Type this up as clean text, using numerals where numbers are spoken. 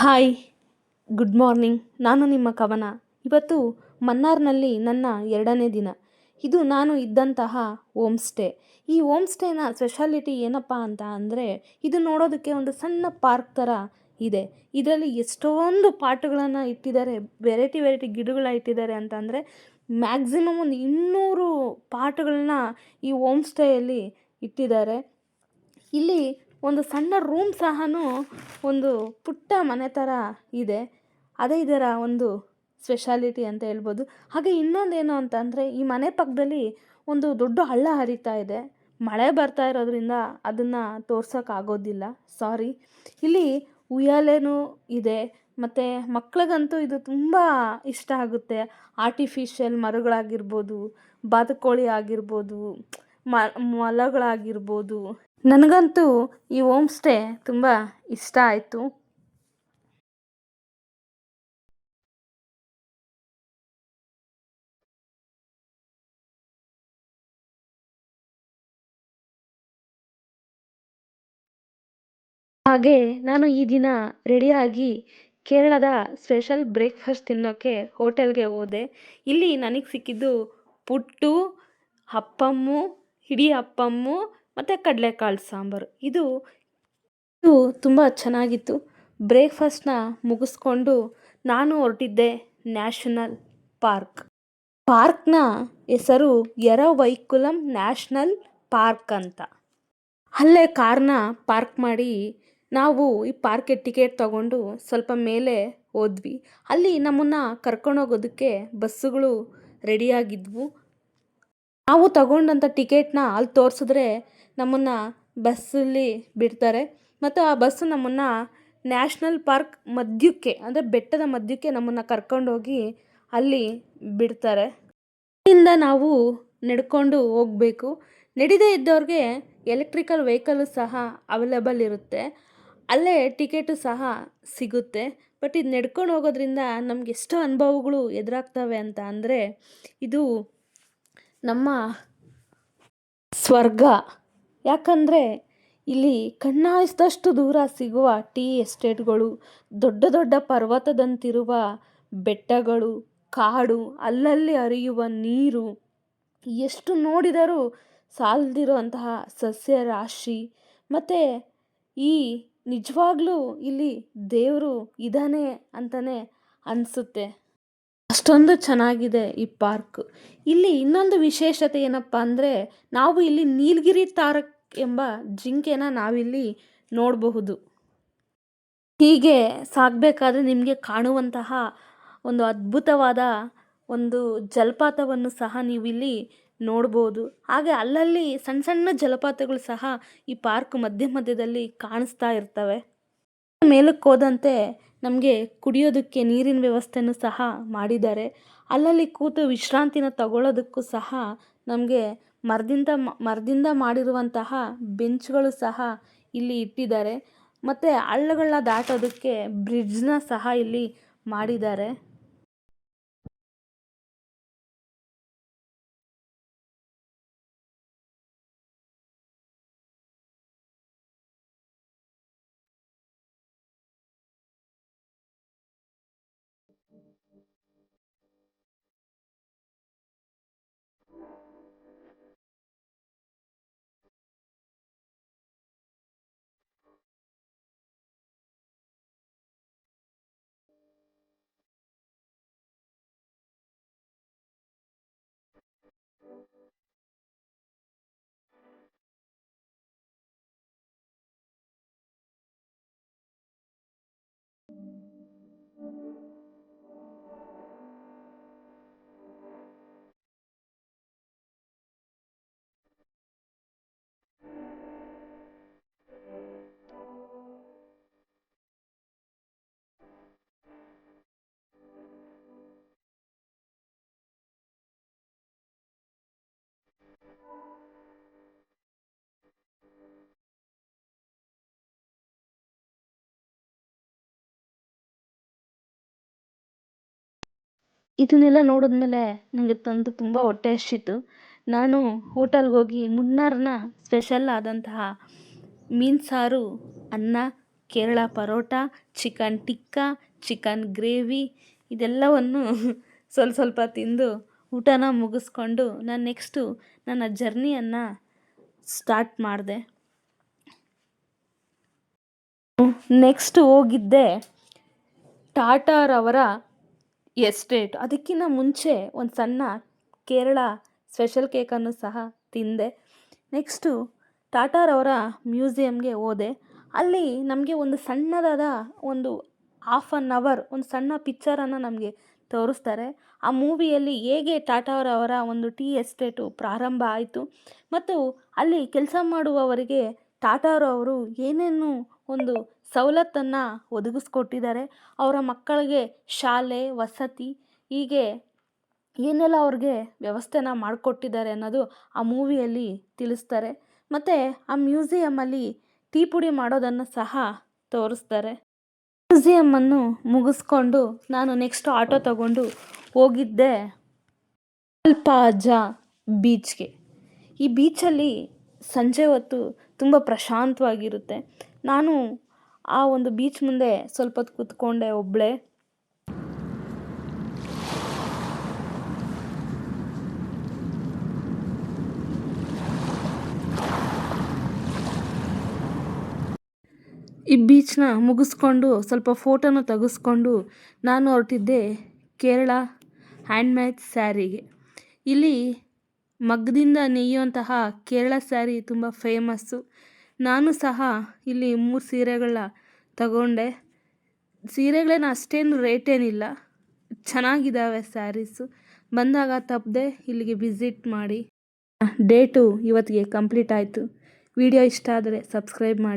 Hi, good morning. ನಾನು ನಿಮ್ಮ ಕವನ. ಇವತ್ತು ಮನ್ನಾರ್‌ನಲ್ಲಿ ನನ್ನ 2ನೇ ದಿನ. ಇದು ನಾನು ಇದ್ದಂತಹ ಹೋಮ್ ಸ್ಟೇ. ಈ ಹೋಮ್ ಸ್ಟೇನ ಸ್ಪೆಷಾಲಿಟಿ ಏನಪ್ಪ ಅಂತ ಅಂದರೆ, ಇದು ನೋಡೋದಕ್ಕೆ ಒಂದು ಸಣ್ಣ ಪಾರ್ಕ್ ಥರ ಇದೆ. ಇದರಲ್ಲಿ ಎಷ್ಟೊಂದು ಪಾಟ್‌ಗಳನ್ನು ಇಟ್ಟಿದ್ದಾರೆ. ವೆರೈಟಿ ವೆರೈಟಿ ಗಿಡಗಳ ಇಟ್ಟಿದ್ದಾರೆ ಅಂತ ಅಂದರೆ, ಮ್ಯಾಕ್ಸಿಮಮ್ ಒಂದು 200 ಪಾಟ್‌ಗಳನ್ನ ಈ ಹೋಮ್ ಸ್ಟೇಯಲ್ಲಿ ಇಟ್ಟಿದ್ದಾರೆ. ಇಲ್ಲಿ ಒಂದು ಸಣ್ಣ ರೂಮ್ ಸಹನೂ ಒಂದು ಪುಟ್ಟ ಮನೆ ಥರ ಇದೆ. ಅದೇ ಇದರ ಒಂದು ಸ್ಪೆಷಾಲಿಟಿ ಅಂತ ಹೇಳ್ಬೋದು. ಹಾಗೆ ಇನ್ನೊಂದೇನು ಅಂತ ಅಂದರೆ, ಈ ಮನೆ ಪಕ್ಕದಲ್ಲಿ ಒಂದು ದೊಡ್ಡ ಹಳ್ಳ ಹರಿತಾ ಇದೆ. ಮಳೆ ಬರ್ತಾ ಇರೋದ್ರಿಂದ ಅದನ್ನು ತೋರ್ಸೋಕ್ಕಾಗೋದಿಲ್ಲ, ಸಾರಿ. ಇಲ್ಲಿ ಉಯ್ಯಾಲೆನೂ ಇದೆ. ಮತ್ತು ಮಕ್ಳಿಗಂತೂ ಇದು ತುಂಬ ಇಷ್ಟ ಆಗುತ್ತೆ. ಆರ್ಟಿಫಿಷಿಯಲ್ ಮರಗಳಾಗಿರ್ಬೋದು, ಬಾತುಕೋಳಿ ಆಗಿರ್ಬೋದು, ಮೊಲಗಳಾಗಿರ್ಬೋದು. ನನಗಂತೂ ಈ ಹೋಮ್ ಸ್ಟೇ ತುಂಬ ಇಷ್ಟ ಆಯಿತು. ಹಾಗೆ ನಾನು ಈ ದಿನ ರೆಡಿಯಾಗಿ ಕೇರಳದ ಸ್ಪೆಷಲ್ ಬ್ರೇಕ್ಫಾಸ್ಟ್ ತಿನ್ನೋಕ್ಕೆ ಹೋಟೆಲ್ಗೆ ಹೋದೆ. ಇಲ್ಲಿ ನನಗೆ ಸಿಕ್ಕಿದ್ದು ಪುಟ್ಟು, ಅಪ್ಪಮ್ಮು, ಇಡಿ ಅಪ್ಪಮ್ಮು ಮತ್ತು ಕಡಲೆಕಾಳು ಸಾಂಬಾರು. ಇದು ತುಂಬ ಚೆನ್ನಾಗಿತ್ತು. ಬ್ರೇಕ್ಫಾಸ್ಟ್ನ ಮುಗಿಸ್ಕೊಂಡು ನಾನು ಹೊರಟಿದ್ದೆ ನ್ಯಾಷನಲ್ ಪಾರ್ಕ್. ಪಾರ್ಕ್ನ ಹೆಸರು ಎರವೈಕುಲಂ ನ್ಯಾಷನಲ್ ಪಾರ್ಕ್ ಅಂತ. ಅಲ್ಲೇ ಕಾರ್ನ ಪಾರ್ಕ್ ಮಾಡಿ ನಾವು ಈ ಪಾರ್ಕ್ಗೆ ಟಿಕೆಟ್ ತಗೊಂಡು ಸ್ವಲ್ಪ ಮೇಲೆ ಹೋದ್ವಿ. ಅಲ್ಲಿ ನಮ್ಮನ್ನು ಕರ್ಕೊಂಡೋಗೋದಕ್ಕೆ ಬಸ್ಸುಗಳು ರೆಡಿಯಾಗಿದ್ವು. ನಾವು ತಗೊಂಡಂಥ ಟಿಕೆಟ್ನ ಅಲ್ಲಿ ತೋರಿಸಿದ್ರೆ ನಮ್ಮನ್ನು ಬಸ್ಸಲ್ಲಿ ಬಿಡ್ತಾರೆ. ಮತ್ತು ಆ ಬಸ್ಸು ನಮ್ಮನ್ನು ನ್ಯಾಷನಲ್ ಪಾರ್ಕ್ ಮಧ್ಯಕ್ಕೆ, ಅಂದರೆ ಬೆಟ್ಟದ ಮಧ್ಯಕ್ಕೆ ನಮ್ಮನ್ನು ಕರ್ಕೊಂಡೋಗಿ ಅಲ್ಲಿ ಬಿಡ್ತಾರೆ. ಇಲ್ಲಿಂದ ನಾವು ನಡ್ಕೊಂಡು ಹೋಗಬೇಕು. ನಡಿದೇ ಇದ್ದವ್ರಿಗೆ ಎಲೆಕ್ಟ್ರಿಕಲ್ ವೆಹಿಕಲ್ಲು ಸಹ ಅವೈಲೇಬಲ್ ಇರುತ್ತೆ. ಅಲ್ಲೇ ಟಿಕೆಟು ಸಹ ಸಿಗುತ್ತೆ. ಬಟ್ ಇದು ನಡ್ಕೊಂಡು ಹೋಗೋದ್ರಿಂದ ನಮ್ಗೆ ಎಷ್ಟೋ ಅನುಭವಗಳು ಎದುರಾಗ್ತವೆ ಅಂತ ಅಂದರೆ, ಇದು ನಮ್ಮ ಸ್ವರ್ಗ. ಯಾಕಂದರೆ ಇಲ್ಲಿ ಕಣ್ಣಾಯಿಸಿದಷ್ಟು ದೂರ ಸಿಗುವ ಟೀ ಎಸ್ಟೇಟ್ಗಳು, ದೊಡ್ಡ ದೊಡ್ಡ ಪರ್ವತದಂತಿರುವ ಬೆಟ್ಟಗಳು, ಕಾಡು, ಅಲ್ಲಲ್ಲಿ ಹರಿಯುವ ನೀರು, ಎಷ್ಟು ನೋಡಿದರೂ ಸಾಲದಿರುವಂತಹ ಸಸ್ಯ ರಾಶಿ, ಮತ್ತು ಈ ನಿಜವಾಗ್ಲೂ ಇಲ್ಲಿ ದೇವರು ಇದ್ದಾನೆ ಅಂತಲೇ ಅನಿಸುತ್ತೆ. ಅಷ್ಟೊಂದು ಚೆನ್ನಾಗಿದೆ ಈ ಪಾರ್ಕ್. ಇಲ್ಲಿ ಇನ್ನೊಂದು ವಿಶೇಷತೆ ಏನಪ್ಪ ಅಂದರೆ, ನಾವು ಇಲ್ಲಿ ನೀಲಗಿರಿ ತಾರಕ್ ಎಂಬ ಜಿಂಕೆನ ನಾವಿಲ್ಲಿ ನೋಡಬಹುದು. ಹೀಗೆ ಸಾಗಬೇಕಾದ್ರೆ ನಿಮಗೆ ಕಾಣುವಂತಹ ಒಂದು ಅದ್ಭುತವಾದ ಒಂದು ಜಲಪಾತವನ್ನು ಸಹ ನೀವಿಲ್ಲಿ ನೋಡ್ಬೋದು. ಹಾಗೆ ಅಲ್ಲಲ್ಲಿ ಸಣ್ಣ ಸಣ್ಣ ಜಲಪಾತಗಳು ಸಹ ಈ ಪಾರ್ಕ್ ಮಧ್ಯ ಮಧ್ಯದಲ್ಲಿ ಕಾಣಿಸ್ತಾ ಇರ್ತವೆ. ಮೇಲಕ್ಕೆ ಹೋದಂತೆ ನಮಗೆ ಕುಡಿಯೋದಕ್ಕೆ ನೀರಿನ ವ್ಯವಸ್ಥೆನೂ ಸಹ ಮಾಡಿದ್ದಾರೆ. ಅಲ್ಲಲ್ಲಿ ಕೂತು ವಿಶ್ರಾಂತಿನ ತಗೊಳ್ಳೋದಕ್ಕೂ ಸಹ ನಮಗೆ ಮರದಿಂದ ಮಾಡಿರುವಂತಹ ಬೆಂಚ್ಗಳು ಸಹ ಇಲ್ಲಿ ಇಟ್ಟಿದ್ದಾರೆ. ಮತ್ತು ಹಳ್ಳಗಳನ್ನ ದಾಟೋದಕ್ಕೆ ಬ್ರಿಡ್ಜ್ನ ಸಹ ಇಲ್ಲಿ ಮಾಡಿದ್ದಾರೆ. ಇದನ್ನೆಲ್ಲ ನೋಡಿದ್ಮೇಲೆ ನನಗೆ ತುಂಬ ಹೊಟ್ಟೆ ಹಸಿತು. ನಾನು ಹೋಟೆಲ್ಗೆ ಹೋಗಿ ಮುನ್ನಾರ್ನ ಸ್ಪೆಷಲ್ ಆದಂತಹ ಮೀನು ಸಾರು, ಅನ್ನ, Kerala parotta, chicken tikka, chicken gravy ಇದೆಲ್ಲವನ್ನು ಸ್ವಲ್ಪ ಸ್ವಲ್ಪ ತಿಂದು ಊಟನ ಮುಗಿಸ್ಕೊಂಡು ನಾನು ನೆಕ್ಸ್ಟು ನನ್ನ ಜರ್ನಿಯನ್ನು ಸ್ಟಾರ್ಟ್ ಮಾಡಿದೆ. ನೆಕ್ಸ್ಟ್ ಹೋಗಿದ್ದೆ ಟಾಟಾರವರ ಎಸ್ಟೇಟ್. ಅದಕ್ಕಿಂತ ಮುಂಚೆ ಒಂದು ಸಣ್ಣ ಕೇರಳ ಸ್ಪೆಷಲ್ ಕೇಕನ್ನು ಸಹ ತಿಂದೆ. ನೆಕ್ಸ್ಟು ಟಾಟಾರವರ ಮ್ಯೂಸಿಯಮ್ಗೆ ಹೋದೆ. ಅಲ್ಲಿ ನಮಗೆ ಒಂದು ಸಣ್ಣದಾದ ಒಂದು 1/2 ಅವರ್ ಒಂದು ಸಣ್ಣ ಪಿಕ್ಚರನ್ನು ನಮಗೆ ತೋರಿಸ್ತಾರೆ. ಆ ಮೂವಿಯಲ್ಲಿ ಹೇಗೆ ಟಾಟಾರವರ ಒಂದು ಟೀ ಎಸ್ಟೇಟು ಪ್ರಾರಂಭ ಆಯಿತು ಮತ್ತು ಅಲ್ಲಿ ಕೆಲಸ ಮಾಡುವವರಿಗೆ ಟಾಟಾರವರು ಏನೇನು ಒಂದು ಸವಲತ್ತನ್ನು ಒದಗಿಸ್ಕೊಟ್ಟಿದ್ದಾರೆ, ಅವರ ಮಕ್ಕಳಿಗೆ ಶಾಲೆ, ವಸತಿ ಹೀಗೆ ಏನೆಲ್ಲ ಅವ್ರಿಗೆ ವ್ಯವಸ್ಥೆನ ಮಾಡಿಕೊಟ್ಟಿದ್ದಾರೆ ಅನ್ನೋದು ಆ ಮೂವಿಯಲ್ಲಿ ತಿಳಿಸ್ತಾರೆ. ಮತ್ತು ಆ ಮ್ಯೂಸಿಯಮ್ಮಲ್ಲಿ ಟೀ ಪುಡಿ ಮಾಡೋದನ್ನು ಸಹ ತೋರಿಸ್ತಾರೆ. ಮ್ಯೂಸಿಯಮ್ಮನ್ನು ಮುಗಿಸ್ಕೊಂಡು ನಾನು ನೆಕ್ಸ್ಟ್ ಆಟೋ ತಗೊಂಡು ಹೋಗಿದ್ದೆ ಅಲ್ಪಾಜಾ ಬೀಚ್ಗೆ. ಈ ಬೀಚಲ್ಲಿ ಸಂಜೆ ಹೊತ್ತು ತುಂಬ ಪ್ರಶಾಂತವಾಗಿರುತ್ತೆ. ನಾನು ಆ ಒಂದು ಬೀಚ್ ಮುಂದೆ ಸ್ವಲ್ಪ ಹೊತ್ತು ಕೂತ್ಕೊಂಡೆ ಒಬ್ಬಳೇ. ಈ ಬೀಚನ್ನ ಮುಗಿಸ್ಕೊಂಡು ಸ್ವಲ್ಪ ಫೋಟೋನ ತೆಗೆಸ್ಕೊಂಡು ನಾನು ಹೊರಟಿದ್ದೆ ಕೇರಳ ಹ್ಯಾಂಡ್ಮೇಡ್ ಸ್ಯಾರಿಗೆ. ಇಲ್ಲಿ ಮಗ್ಗದಿಂದ ನೇಯುವಂತಹ ಕೇರಳ ಸ್ಯಾರಿ ತುಂಬ ಫೇಮಸ್ಸು. ನಾನು ಸಹ ಇಲ್ಲಿ 3 ಸೀರೆಗಳನ್ನ ತಗೊಂಡೆ. ಸೀರೆಗಳೇನು ಅಷ್ಟೇನು ರೇಟೇನಿಲ್ಲ, ಚೆನ್ನಾಗಿದ್ದಾವೆ ಸ್ಯಾರೀಸು. ಬಂದಾಗ ತಪ್ಪದೆ ಇಲ್ಲಿಗೆ ವಿಸಿಟ್ ಮಾಡಿ. ಡೇಟು ಇವತ್ತಿಗೆ ಕಂಪ್ಲೀಟ್ ಆಯಿತು. ವಿಡಿಯೋ ಇಷ್ಟ ಆದರೆ ಸಬ್ಸ್ಕ್ರೈಬ್ ಮಾಡಿ.